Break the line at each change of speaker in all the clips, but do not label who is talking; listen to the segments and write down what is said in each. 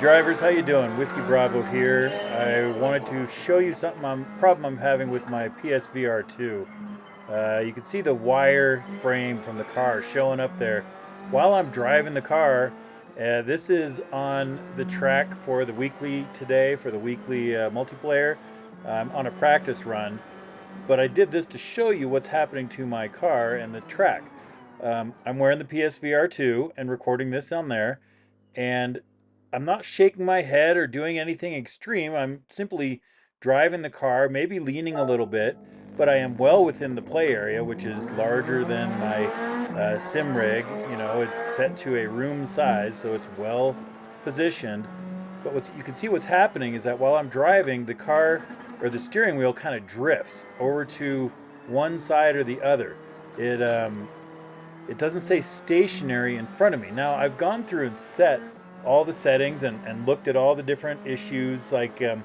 drivers, how you doing? Whiskey Bravo here. I wanted to show you problem I'm having with my PSVR2. You can see the wire frame from the car showing up there while I'm driving the car. This is on the track for the weekly today, for the weekly multiplayer. I'm on a practice run, but I did this to show you what's happening to my car and the track. I'm wearing the PSVR2 and recording this on there, and I'm not shaking my head or doing anything extreme. I'm simply driving the car, maybe leaning a little bit, but I am well within the play area, which is larger than my sim rig. You know, it's set to a room size, so it's well positioned. But you can see what's happening is that while I'm driving, the car or the steering wheel kind of drifts over to one side or the other. It doesn't say stationary in front of me. Now, I've gone through and set all the settings and looked at all the different issues. Like, I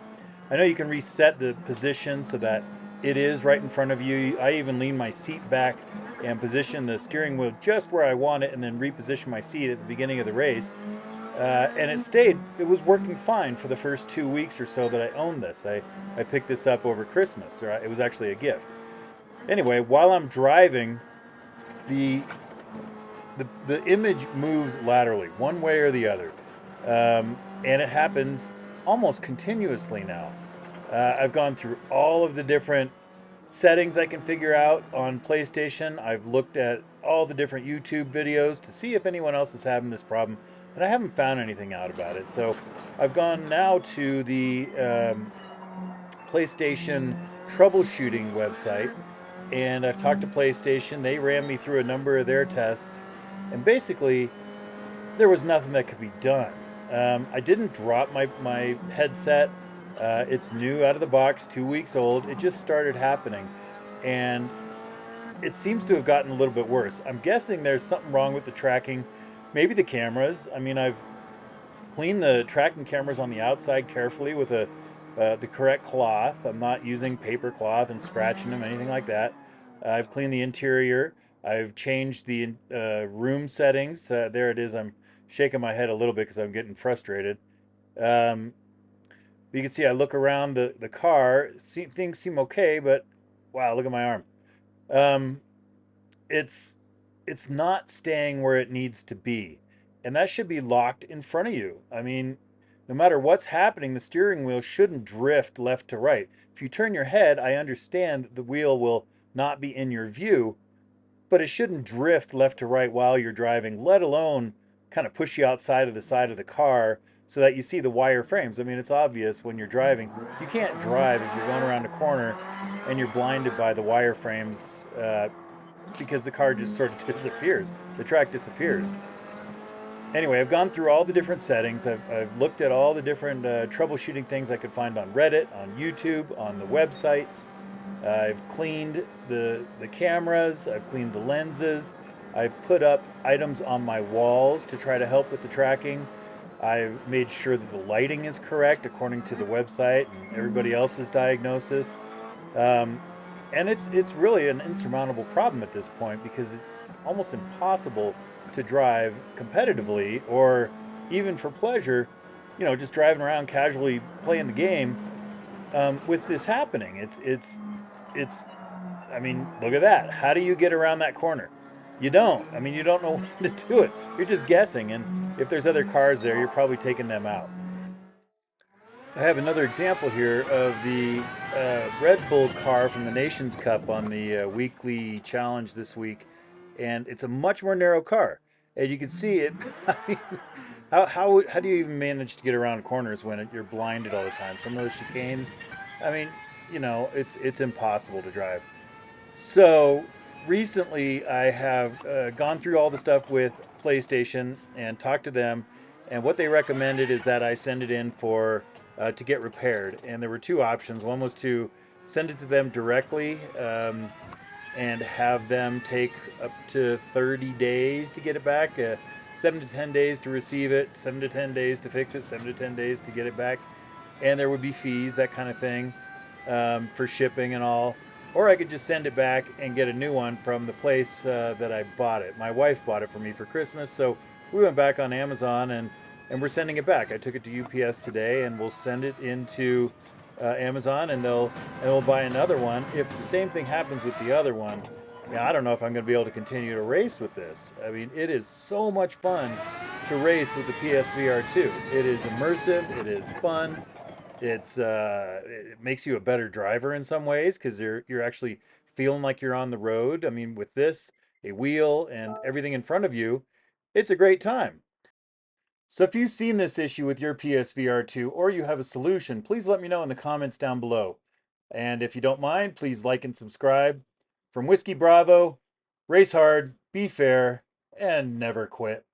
know you can reset the position so that it is right in front of you. I even lean my seat back and position the steering wheel just where I want it and then reposition my seat at the beginning of the race. And it was working fine for the first 2 weeks or so that I owned this. I picked this up over Christmas, or it was actually a gift. Anyway, while I'm driving, the the image moves laterally, one way or the other, and it happens almost continuously now. I've gone through all of the different settings I can figure out on PlayStation. I've looked at all the different YouTube videos to see if anyone else is having this problem, and I haven't found anything out about it. So I've gone now to the PlayStation troubleshooting website, and I've talked to PlayStation. They ran me through a number of their tests, and basically there was nothing that could be done. I didn't drop my headset. It's new out of the box, 2 weeks old. It just started happening, and it seems to have gotten a little bit worse. I'm guessing there's something wrong with the tracking, maybe the cameras. I mean, I've cleaned the tracking cameras on the outside carefully with the correct cloth. I'm not using paper cloth and scratching them, anything like that. I've cleaned the interior. I've changed the room settings. There it is. I'm shaking my head a little bit because I'm getting frustrated. Um, you can see I look around the car. Things seem okay, but wow, look at my arm. Um, it's it's not staying where it needs to be, and that should be locked in front of you. I mean, no matter what's happening, the steering wheel shouldn't drift left to right. If you turn your head, I understand the wheel will not be in your view, but it shouldn't drift left to right while you're driving, let alone kind of push you outside of the side of the car so that you see the wire frames. I mean, it's obvious when you're driving. You can't drive if you're going around a corner and you're blinded by the wire frames, because the car just sort of disappears. The track disappears. Anyway, I've gone through all the different settings. I've looked at all the different troubleshooting things I could find on Reddit, on YouTube, on the websites. I've cleaned the cameras. I've cleaned the lenses. I've put up items on my walls to try to help with the tracking. I've made sure that the lighting is correct according to the website and everybody else's diagnosis. Um, and it's really an insurmountable problem at this point because it's almost impossible to drive competitively or even for pleasure, just driving around casually playing the game, with this happening. It's. I mean, look at that. How do you get around that corner? You don't. I mean, you don't know when to do it. You're just guessing, and if there's other cars there, you're probably taking them out. I have another example here of the Red Bull car from the Nations Cup on the weekly challenge this week, and it's a much more narrow car. And you can see it. I mean, how do you even manage to get around corners when you're blinded all the time? Some of those chicanes, I mean, it's impossible to drive. So recently, I have gone through all the stuff with PlayStation and talked to them, and what they recommended is that I send it in for to get repaired. And there were two options. One was to send it to them directly, and have them take up to 30 days to get it back. 7 to 10 days to receive it, 7 to 10 days to fix it, 7 to 10 days to get it back, and there would be fees, that kind of thing, for shipping and all. Or I could just send it back and get a new one from the place that I bought it. My wife bought it for me for Christmas, so we went back on Amazon and and we're sending it back. I took it to UPS today, and we'll send it into Amazon, and we'll buy another one. If the same thing happens with the other one, yeah, I don't know if I'm going to be able to continue to race with this. I mean, it is so much fun to race with the PSVR2. It is immersive. It is fun. It makes you a better driver in some ways because you're actually feeling like you're on the road. I mean, with this, a wheel and everything in front of you, it's a great time. So if you've seen this issue with your PSVR2 or you have a solution, please let me know in the comments down below. And if you don't mind, please like and subscribe. From Whiskey Bravo, race hard, be fair, and never quit.